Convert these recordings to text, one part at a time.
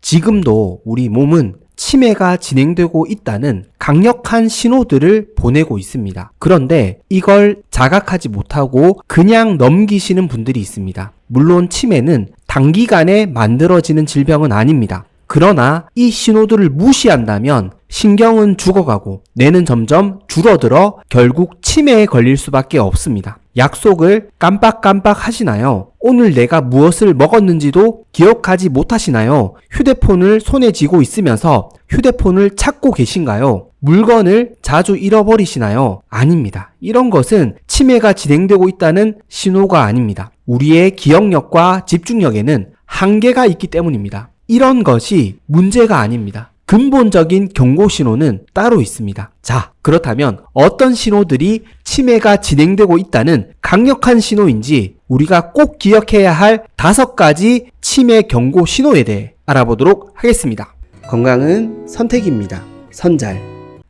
지금도 우리 몸은 치매가 진행되고 있다는 강력한 신호들을 보내고 있습니다. 그런데 이걸 자각하지 못하고 그냥 넘기시는 분들이 있습니다. 물론 치매는 단기간에 만들어지는 질병은 아닙니다. 그러나 이 신호들을 무시한다면 신경은 죽어가고 뇌는 점점 줄어들어 결국 치매에 걸릴 수밖에 없습니다. 약속을 깜빡깜빡 하시나요? 오늘 내가 무엇을 먹었는지도 기억하지 못하시나요? 휴대폰을 손에 쥐고 있으면서 휴대폰을 찾고 계신가요? 물건을 자주 잃어버리시나요? 아닙니다. 이런 것은 치매가 진행되고 있다는 신호가 아닙니다. 우리의 기억력과 집중력에는 한계가 있기 때문입니다. 이런 것이 문제가 아닙니다. 근본적인 경고 신호는 따로 있습니다. 자, 그렇다면 어떤 신호들이 치매가 진행되고 있다는 강력한 신호인지 우리가 꼭 기억해야 할 5가지 치매 경고 신호에 대해 알아보도록 하겠습니다. 건강은 선택입니다. 선잘.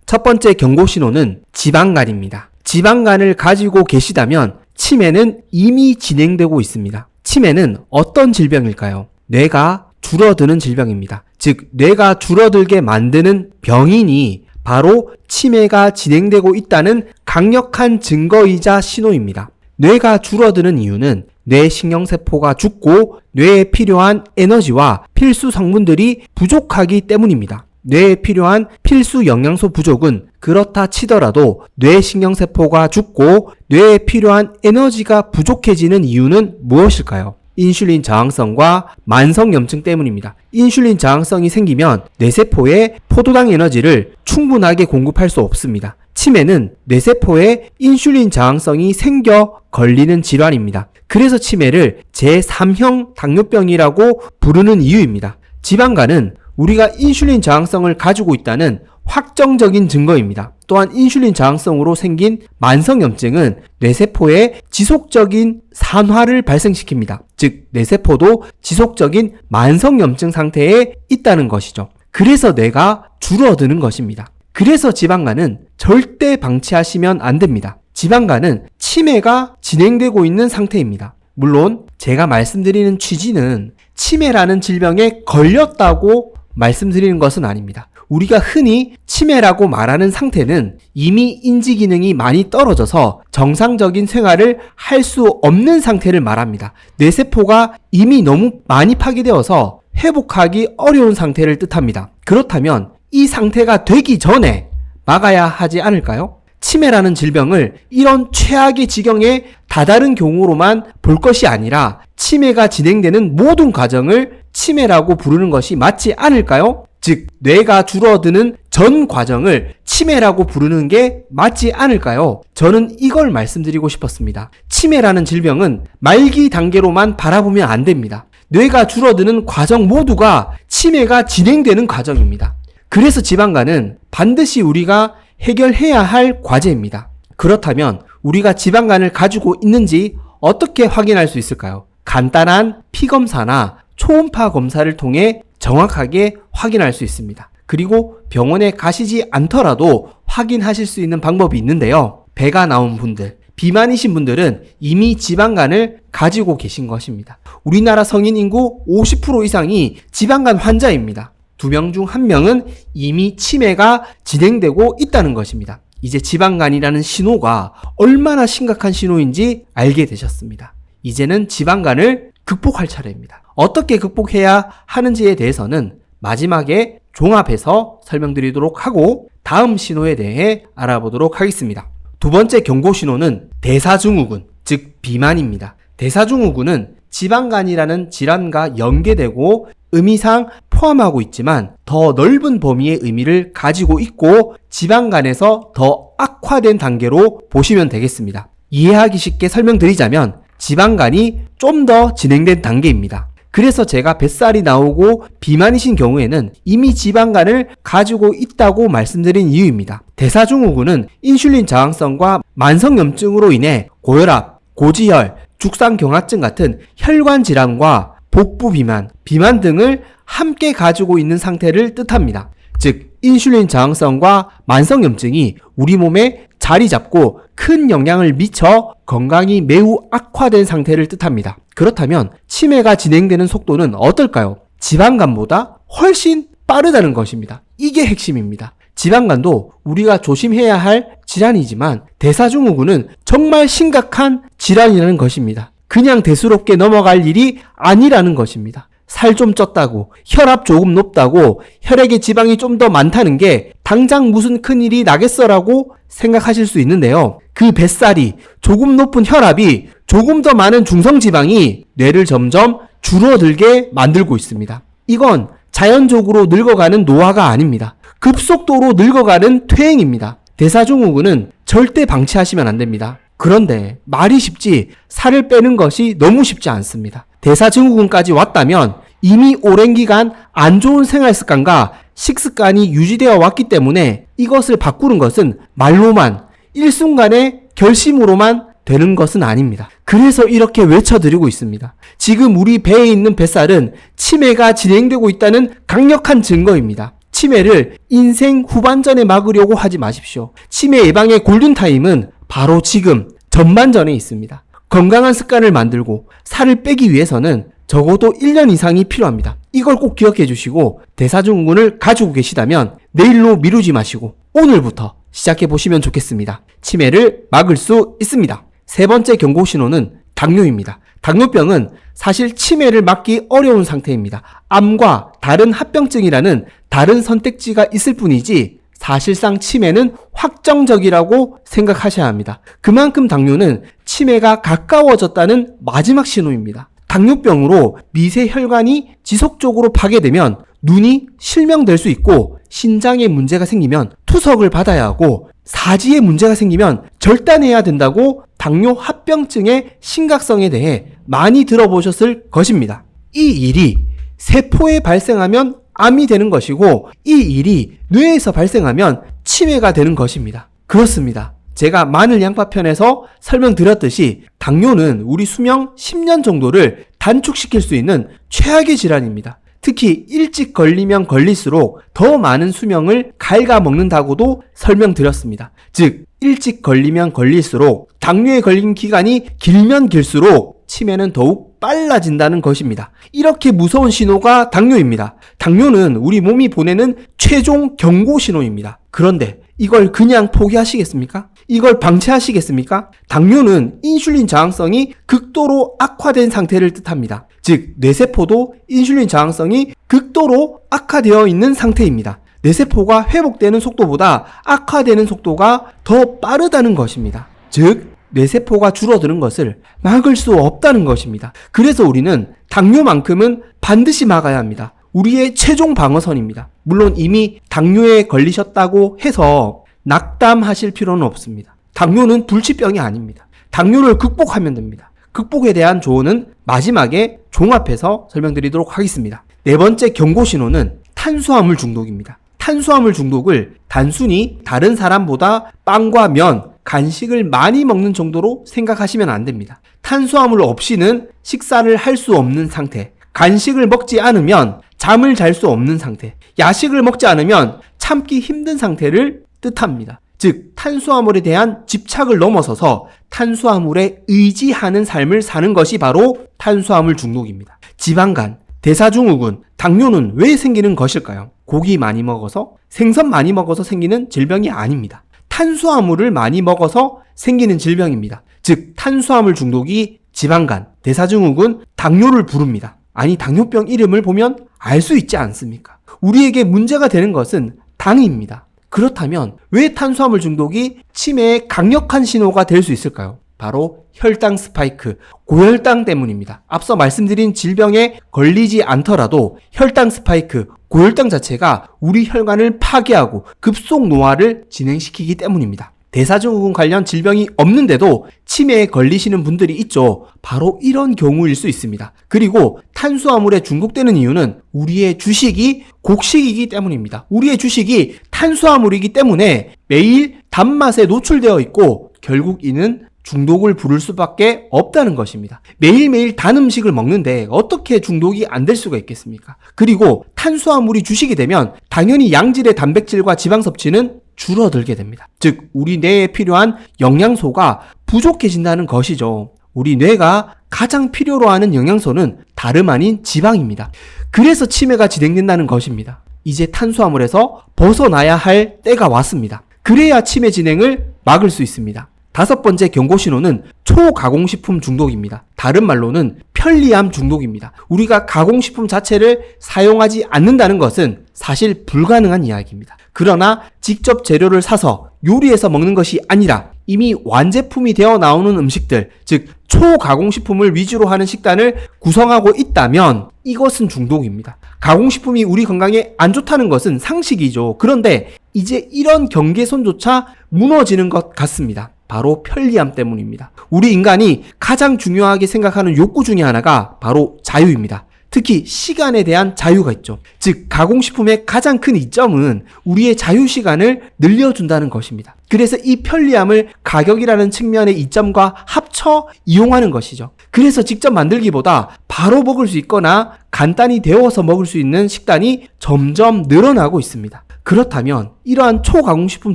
첫 번째 경고 신호는 지방간입니다. 지방간을 가지고 계시다면 치매는 이미 진행되고 있습니다. 치매는 어떤 질병일까요? 뇌가 줄어드는 질병입니다. 즉, 뇌가 줄어들게 만드는 병인이 바로 치매가 진행되고 있다는 강력한 증거이자 신호입니다. 뇌가 줄어드는 이유는 뇌 신경세포가 죽고 뇌에 필요한 에너지와 필수 성분들이 부족하기 때문입니다. 뇌에 필요한 필수 영양소 부족은 그렇다 치더라도 뇌 신경세포가 죽고 뇌에 필요한 에너지가 부족해지는 이유는 무엇일까요? 인슐린 저항성과 만성염증 때문입니다. 인슐린 저항성이 생기면 뇌세포에 포도당 에너지를 충분하게 공급할 수 없습니다. 치매는 뇌세포에 인슐린 저항성이 생겨 걸리는 질환입니다. 그래서 치매를 제3형 당뇨병이라고 부르는 이유입니다. 지방간은 우리가 인슐린 저항성을 가지고 있다는 확정적인 증거입니다. 또한 인슐린 저항성으로 생긴 만성염증은 뇌세포에 지속적인 산화를 발생시킵니다. 즉, 뇌세포도 지속적인 만성염증 상태에 있다는 것이죠. 그래서 뇌가 줄어드는 것입니다. 그래서 지방간은 절대 방치하시면 안 됩니다. 지방간은 치매가 진행되고 있는 상태입니다. 물론 제가 말씀드리는 취지는 치매라는 질병에 걸렸다고 말씀드리는 것은 아닙니다. 우리가 흔히 치매라고 말하는 상태는 이미 인지기능이 많이 떨어져서 정상적인 생활을 할 수 없는 상태를 말합니다. 뇌세포가 이미 너무 많이 파괴되어서 회복하기 어려운 상태를 뜻합니다. 그렇다면 이 상태가 되기 전에 막아야 하지 않을까요? 치매라는 질병을 이런 최악의 지경에 다다른 경우로만 볼 것이 아니라 치매가 진행되는 모든 과정을 치매라고 부르는 것이 맞지 않을까요? 즉, 뇌가 줄어드는 전 과정을 치매라고 부르는 게 맞지 않을까요? 저는 이걸 말씀드리고 싶었습니다. 치매라는 질병은 말기 단계로만 바라보면 안 됩니다. 뇌가 줄어드는 과정 모두가 치매가 진행되는 과정입니다. 그래서 지방간은 반드시 우리가 해결해야 할 과제입니다. 그렇다면 우리가 지방간을 가지고 있는지 어떻게 확인할 수 있을까요? 간단한 피검사나 초음파 검사를 통해 정확하게 확인할 수 있습니다. 그리고 병원에 가시지 않더라도 확인하실 수 있는 방법이 있는데요. 배가 나온 분들, 비만이신 분들은 이미 지방간을 가지고 계신 것입니다. 우리나라 성인 인구 50% 이상이 지방간 환자입니다. 2명 중 1명은 이미 치매가 진행되고 있다는 것입니다. 이제 지방간이라는 신호가 얼마나 심각한 신호인지 알게 되셨습니다. 이제는 지방간을 극복할 차례입니다. 어떻게 극복해야 하는지에 대해서는 마지막에 종합해서 설명드리도록 하고 다음 신호에 대해 알아보도록 하겠습니다. 두 번째 경고 신호는 대사증후군, 즉 비만입니다. 대사증후군은 지방간이라는 질환과 연계되고 의미상 포함하고 있지만 더 넓은 범위의 의미를 가지고 있고 지방간에서 더 악화된 단계로 보시면 되겠습니다. 이해하기 쉽게 설명드리자면 지방간이 좀 더 진행된 단계입니다. 그래서 제가 뱃살이 나오고 비만이신 경우에는 이미 지방간을 가지고 있다고 말씀드린 이유입니다. 대사증후군은 인슐린 저항성과 만성염증으로 인해 고혈압, 고지혈, 죽상경화증 같은 혈관 질환과 복부 비만, 비만 등을 함께 가지고 있는 상태를 뜻합니다. 즉, 인슐린 저항성과 만성염증이 우리 몸에 자리 잡고 큰 영향을 미쳐 건강이 매우 악화된 상태를 뜻합니다. 그렇다면 치매가 진행되는 속도는 어떨까요? 지방간보다 훨씬 빠르다는 것입니다. 이게 핵심입니다. 지방간도 우리가 조심해야 할 질환이지만 대사증후군은 정말 심각한 질환이라는 것입니다. 그냥 대수롭게 넘어갈 일이 아니라는 것입니다. 살 좀 쪘다고, 혈압 조금 높다고, 혈액에 지방이 좀 더 많다는 게 당장 무슨 큰일이 나겠어라고 생각하실 수 있는데요. 그 뱃살이, 조금 높은 혈압이, 조금 더 많은 중성지방이 뇌를 점점 줄어들게 만들고 있습니다. 이건 자연적으로 늙어가는 노화가 아닙니다. 급속도로 늙어가는 퇴행입니다. 대사증후군은 절대 방치하시면 안 됩니다. 그런데 말이 쉽지 살을 빼는 것이 너무 쉽지 않습니다. 대사증후군까지 왔다면 이미 오랜 기간 안 좋은 생활 습관과 식습관이 유지되어 왔기 때문에 이것을 바꾸는 것은 말로만, 일순간의 결심으로만 되는 것은 아닙니다. 그래서 이렇게 외쳐드리고 있습니다. 지금 우리 배에 있는 뱃살은 치매가 진행되고 있다는 강력한 증거입니다. 치매를 인생 후반전에 막으려고 하지 마십시오. 치매 예방의 골든타임은 바로 지금 전반전에 있습니다. 건강한 습관을 만들고 살을 빼기 위해서는 적어도 1년 이상이 필요합니다. 이걸 꼭 기억해 주시고 대사증후군을 가지고 계시다면 내일로 미루지 마시고 오늘부터 시작해 보시면 좋겠습니다. 치매를 막을 수 있습니다. 세 번째 경고 신호는 당뇨입니다. 당뇨병은 사실 치매를 막기 어려운 상태입니다. 암과 다른 합병증이라는 다른 선택지가 있을 뿐이지 사실상 치매는 확정적이라고 생각하셔야 합니다. 그만큼 당뇨는 치매가 가까워졌다는 마지막 신호입니다. 당뇨병으로 미세 혈관이 지속적으로 파괴되면 눈이 실명될 수 있고 신장에 문제가 생기면 투석을 받아야 하고 사지에 문제가 생기면 절단해야 된다고 당뇨 합병증의 심각성에 대해 많이 들어보셨을 것입니다. 이 일이 세포에 발생하면 암이 되는 것이고 이 일이 뇌에서 발생하면 치매가 되는 것입니다. 그렇습니다. 제가 마늘 양파 편에서 설명드렸듯이 당뇨는 우리 수명 10년 정도를 단축시킬 수 있는 최악의 질환입니다. 특히 일찍 걸리면 걸릴수록 더 많은 수명을 갉아먹는다고도 설명드렸습니다. 즉 일찍 걸리면 걸릴수록 당뇨에 걸린 기간이 길면 길수록 치매는 더욱 빨라진다는 것입니다. 이렇게 무서운 신호가 당뇨입니다. 당뇨는 우리 몸이 보내는 최종 경고 신호입니다. 그런데 이걸 그냥 포기하시겠습니까? 이걸 방치하시겠습니까? 당뇨는 인슐린 저항성이 극도로 악화된 상태를 뜻합니다. 즉 뇌세포도 인슐린 저항성이 극도로 악화되어 있는 상태입니다. 뇌세포가 회복되는 속도보다 악화되는 속도가 더 빠르다는 것입니다. 즉 뇌세포가 줄어드는 것을 막을 수 없다는 것입니다. 그래서 우리는 당뇨만큼은 반드시 막아야 합니다. 우리의 최종 방어선입니다. 물론 이미 당뇨에 걸리셨다고 해서 낙담하실 필요는 없습니다. 당뇨는 불치병이 아닙니다. 당뇨를 극복하면 됩니다. 극복에 대한 조언은 마지막에 종합해서 설명드리도록 하겠습니다. 네 번째 경고 신호는 탄수화물 중독입니다. 탄수화물 중독을 단순히 다른 사람보다 빵과 면, 간식을 많이 먹는 정도로 생각하시면 안 됩니다. 탄수화물 없이는 식사를 할 수 없는 상태, 간식을 먹지 않으면 잠을 잘 수 없는 상태, 야식을 먹지 않으면 참기 힘든 상태를 뜻합니다. 즉 탄수화물에 대한 집착을 넘어서서 탄수화물에 의지하는 삶을 사는 것이 바로 탄수화물 중독입니다. 지방간, 대사증후군, 당뇨는 왜 생기는 것일까요? 고기 많이 먹어서, 생선 많이 먹어서 생기는 질병이 아닙니다. 탄수화물을 많이 먹어서 생기는 질병입니다. 즉 탄수화물 중독이 지방간, 대사증후군, 당뇨를 부릅니다. 아니 당뇨병 이름을 보면 알 수 있지 않습니까? 우리에게 문제가 되는 것은 당입니다. 그렇다면 왜 탄수화물 중독이 치매의 강력한 신호가 될 수 있을까요? 바로 혈당 스파이크, 고혈당 때문입니다. 앞서 말씀드린 질병에 걸리지 않더라도 혈당 스파이크, 고혈당 자체가 우리 혈관을 파괴하고 급속 노화를 진행시키기 때문입니다. 대사증후군 관련 질병이 없는데도 치매에 걸리시는 분들이 있죠. 바로 이런 경우일 수 있습니다. 그리고 탄수화물에 중독되는 이유는 우리의 주식이 곡식이기 때문입니다. 우리의 주식이 탄수화물이기 때문에 매일 단맛에 노출되어 있고 결국 이는 중독을 부를 수밖에 없다는 것입니다. 매일매일 단 음식을 먹는데 어떻게 중독이 안 될 수가 있겠습니까? 그리고 탄수화물이 주식이 되면 당연히 양질의 단백질과 지방 섭취는 줄어들게 됩니다. 즉 우리 뇌에 필요한 영양소가 부족해진다는 것이죠. 우리 뇌가 가장 필요로 하는 영양소는 다름 아닌 지방입니다. 그래서 치매가 진행된다는 것입니다. 이제 탄수화물에서 벗어나야 할 때가 왔습니다. 그래야 치매 진행을 막을 수 있습니다. 5번째 경고신호는 초가공식품 중독입니다. 다른 말로는 편리함 중독입니다. 우리가 가공식품 자체를 사용하지 않는다는 것은 사실 불가능한 이야기입니다. 그러나 직접 재료를 사서 요리해서 먹는 것이 아니라 이미 완제품이 되어 나오는 음식들, 즉 초가공식품을 위주로 하는 식단을 구성하고 있다면 이것은 중독입니다. 가공식품이 우리 건강에 안 좋다는 것은 상식이죠. 그런데 이제 이런 경계선조차 무너지는 것 같습니다. 바로 편리함 때문입니다. 우리 인간이 가장 중요하게 생각하는 욕구 중에 하나가 바로 자유입니다. 특히 시간에 대한 자유가 있죠. 즉 가공식품의 가장 큰 이점은 우리의 자유시간을 늘려준다는 것입니다. 그래서 이 편리함을 가격이라는 측면의 이점과 합쳐 이용하는 것이죠. 그래서 직접 만들기보다 바로 먹을 수 있거나 간단히 데워서 먹을 수 있는 식단이 점점 늘어나고 있습니다. 그렇다면 이러한 초가공식품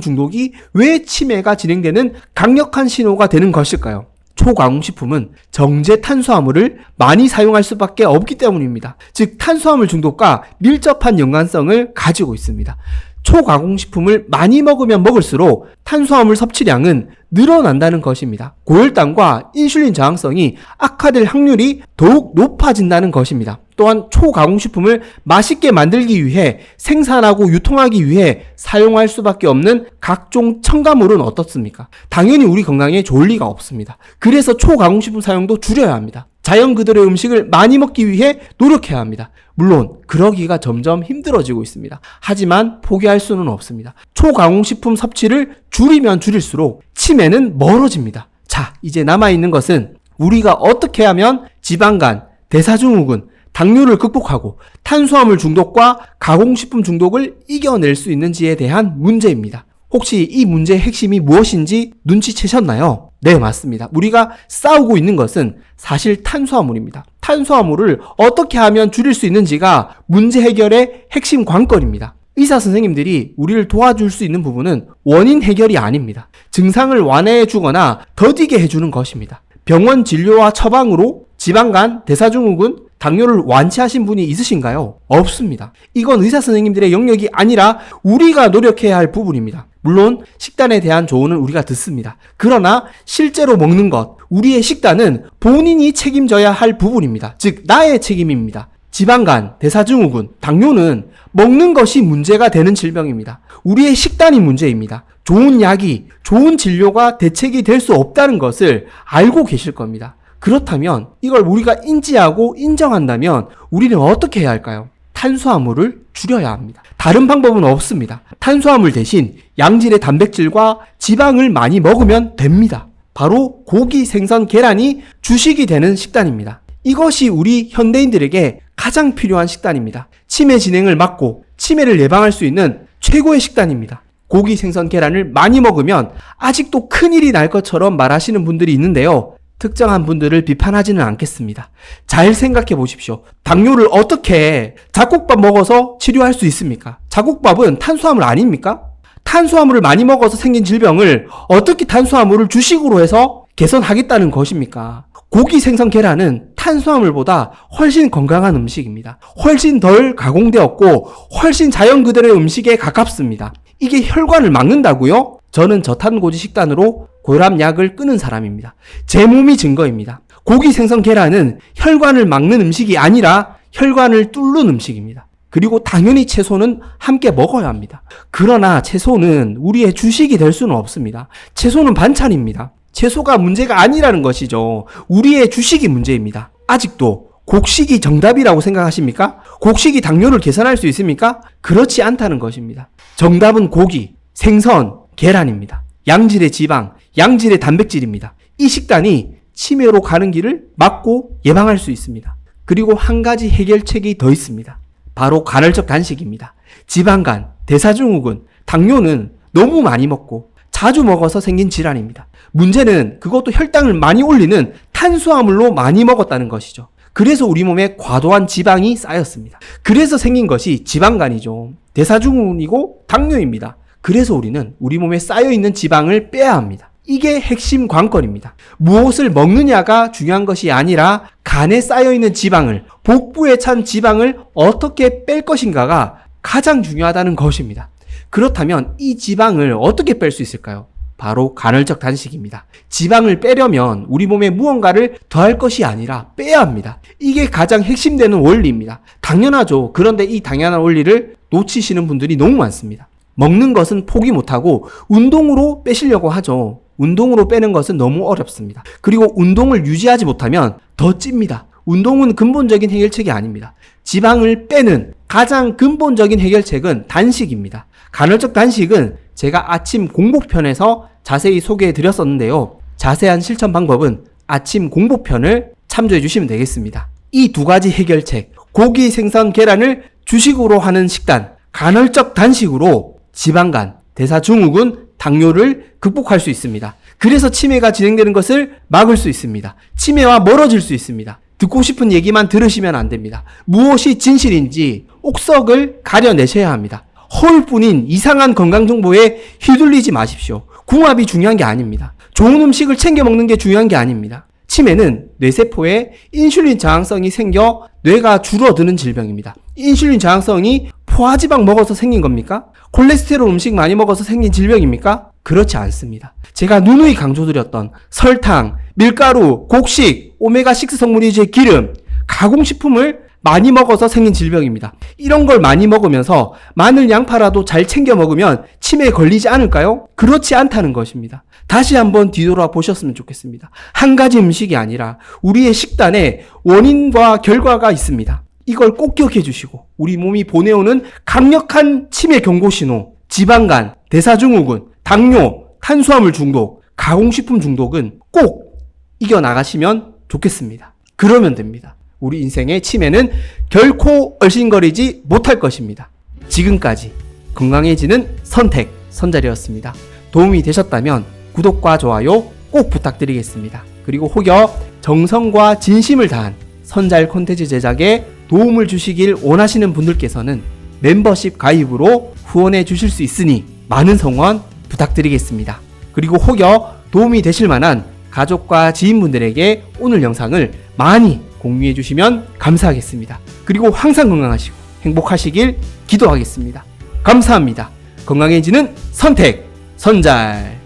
중독이 왜 치매가 진행되는 강력한 신호가 되는 것일까요? 초가공식품은 정제 탄수화물을 많이 사용할 수밖에 없기 때문입니다. 즉 탄수화물 중독과 밀접한 연관성을 가지고 있습니다. 초가공식품을 많이 먹으면 먹을수록 탄수화물 섭취량은 늘어난다는 것입니다. 고혈당과 인슐린 저항성이 악화될 확률이 더욱 높아진다는 것입니다. 또한 초가공식품을 맛있게 만들기 위해 생산하고 유통하기 위해 사용할 수밖에 없는 각종 첨가물은 어떻습니까? 당연히 우리 건강에 좋을 리가 없습니다. 그래서 초가공식품 사용도 줄여야 합니다. 자연 그대로의 음식을 많이 먹기 위해 노력해야 합니다. 물론 그러기가 점점 힘들어지고 있습니다. 하지만 포기할 수는 없습니다. 초가공식품 섭취를 줄이면 줄일수록 치매는 멀어집니다. 자, 이제 남아있는 것은 우리가 어떻게 하면 지방간, 대사증후군, 당뇨를 극복하고 탄수화물 중독과 가공식품 중독을 이겨낼 수 있는지에 대한 문제입니다. 혹시 이 문제의 핵심이 무엇인지 눈치채셨나요? 네, 맞습니다. 우리가 싸우고 있는 것은 사실 탄수화물입니다. 탄수화물을 어떻게 하면 줄일 수 있는지가 문제 해결의 핵심 관건입니다. 의사 선생님들이 우리를 도와줄 수 있는 부분은 원인 해결이 아닙니다. 증상을 완화해 주거나 더디게 해주는 것입니다. 병원 진료와 처방으로 지방간, 대사증후군, 당뇨를 완치하신 분이 있으신가요? 없습니다. 이건 의사 선생님들의 영역이 아니라 우리가 노력해야 할 부분입니다. 물론 식단에 대한 조언은 우리가 듣습니다. 그러나 실제로 먹는 것, 우리의 식단은 본인이 책임져야 할 부분입니다. 즉 나의 책임입니다. 지방간, 대사증후군, 당뇨는 먹는 것이 문제가 되는 질병입니다. 우리의 식단이 문제입니다. 좋은 약이, 좋은 진료가 대책이 될 수 없다는 것을 알고 계실 겁니다. 그렇다면 이걸 우리가 인지하고 인정한다면 우리는 어떻게 해야 할까요? 탄수화물을 줄여야 합니다. 다른 방법은 없습니다. 탄수화물 대신 양질의 단백질과 지방을 많이 먹으면 됩니다. 바로 고기, 생선, 계란이 주식이 되는 식단입니다. 이것이 우리 현대인들에게 가장 필요한 식단입니다. 치매 진행을 막고 치매를 예방할 수 있는 최고의 식단입니다. 고기, 생선, 계란을 많이 먹으면 아직도 큰일이 날 것처럼 말하시는 분들이 있는데요. 특정한 분들을 비판하지는 않겠습니다. 잘 생각해 보십시오. 당뇨를 어떻게 잡곡밥 먹어서 치료할 수 있습니까? 잡곡밥은 탄수화물 아닙니까? 탄수화물을 많이 먹어서 생긴 질병을 어떻게 탄수화물을 주식으로 해서 개선하겠다는 것입니까? 고기, 생선, 계란은 탄수화물보다 훨씬 건강한 음식입니다. 훨씬 덜 가공되었고 훨씬 자연 그대로의 음식에 가깝습니다. 이게 혈관을 막는다고요? 저는 저탄고지 식단으로 고혈압약을 끊은 사람입니다. 제 몸이 증거입니다. 고기, 생선, 계란은 혈관을 막는 음식이 아니라 혈관을 뚫는 음식입니다. 그리고 당연히 채소는 함께 먹어야 합니다. 그러나 채소는 우리의 주식이 될 수는 없습니다. 채소는 반찬입니다. 채소가 문제가 아니라는 것이죠. 우리의 주식이 문제입니다. 아직도 곡식이 정답이라고 생각하십니까? 곡식이 당뇨를 개선할 수 있습니까? 그렇지 않다는 것입니다. 정답은 고기, 생선, 계란입니다. 양질의 지방, 양질의 단백질입니다. 이 식단이 치매로 가는 길을 막고 예방할 수 있습니다. 그리고 한 가지 해결책이 더 있습니다. 바로 간헐적 단식입니다. 지방간, 대사증후군, 당뇨는 너무 많이 먹고 자주 먹어서 생긴 질환입니다. 문제는 그것도 혈당을 많이 올리는 탄수화물로 많이 먹었다는 것이죠. 그래서 우리 몸에 과도한 지방이 쌓였습니다. 그래서 생긴 것이 지방간이죠. 대사증후군이고 당뇨입니다. 그래서 우리는 우리 몸에 쌓여있는 지방을 빼야 합니다. 이게 핵심 관건입니다. 무엇을 먹느냐가 중요한 것이 아니라 간에 쌓여있는 지방을, 복부에 찬 지방을 어떻게 뺄 것인가가 가장 중요하다는 것입니다. 그렇다면 이 지방을 어떻게 뺄 수 있을까요? 바로 간헐적 단식입니다. 지방을 빼려면 우리 몸에 무언가를 더할 것이 아니라 빼야 합니다. 이게 가장 핵심되는 원리입니다. 당연하죠. 그런데 이 당연한 원리를 놓치시는 분들이 너무 많습니다. 먹는 것은 포기 못하고 운동으로 빼시려고 하죠. 운동으로 빼는 것은 너무 어렵습니다. 그리고 운동을 유지하지 못하면 더 찝니다. 운동은 근본적인 해결책이 아닙니다. 지방을 빼는 가장 근본적인 해결책은 단식입니다. 간헐적 단식은 제가 아침 공복편에서 자세히 소개해 드렸었는데요. 자세한 실천 방법은 아침 공복편을 참조해 주시면 되겠습니다. 이 두 가지 해결책, 고기, 생선, 계란을 주식으로 하는 식단, 간헐적 단식으로 지방간, 대사증후군, 당뇨를 극복할 수 있습니다. 그래서 치매가 진행되는 것을 막을 수 있습니다. 치매와 멀어질 수 있습니다. 듣고 싶은 얘기만 들으시면 안 됩니다. 무엇이 진실인지 옥석을 가려내셔야 합니다. 허울뿐인 이상한 건강정보에 휘둘리지 마십시오. 궁합이 중요한 게 아닙니다. 좋은 음식을 챙겨 먹는 게 중요한 게 아닙니다. 치매는 뇌세포에 인슐린 저항성이 생겨 뇌가 줄어드는 질병입니다. 인슐린 저항성이 포화지방 먹어서 생긴 겁니까? 콜레스테롤 음식 많이 먹어서 생긴 질병입니까? 그렇지 않습니다. 제가 누누이 강조드렸던 설탕, 밀가루, 곡식, 오메가6 성분이 기름, 가공식품을 많이 먹어서 생긴 질병입니다. 이런 걸 많이 먹으면서 마늘, 양파라도 잘 챙겨 먹으면 치매에 걸리지 않을까요? 그렇지 않다는 것입니다. 다시 한번 뒤돌아 보셨으면 좋겠습니다. 한 가지 음식이 아니라 우리의 식단에 원인과 결과가 있습니다. 이걸 꼭 기억해 주시고 우리 몸이 보내오는 강력한 치매 경고 신호, 지방간, 대사증후군, 당뇨, 탄수화물 중독, 가공식품 중독은 꼭 이겨나가시면 좋겠습니다. 그러면 됩니다. 우리 인생의 치매는 결코 얼씬거리지 못할 것입니다. 지금까지 건강해지는 선택, 선잘이었습니다. 도움이 되셨다면 구독과 좋아요 꼭 부탁드리겠습니다. 그리고 혹여 정성과 진심을 다한 선잘 콘텐츠 제작에 도움을 주시길 원하시는 분들께서는 멤버십 가입으로 후원해 주실 수 있으니 많은 성원 부탁드리겠습니다. 그리고 혹여 도움이 되실 만한 가족과 지인분들에게 오늘 영상을 많이 공유해 주시면 감사하겠습니다. 그리고 항상 건강하시고 행복하시길 기도하겠습니다. 감사합니다. 건강해지는 선택, 선잘.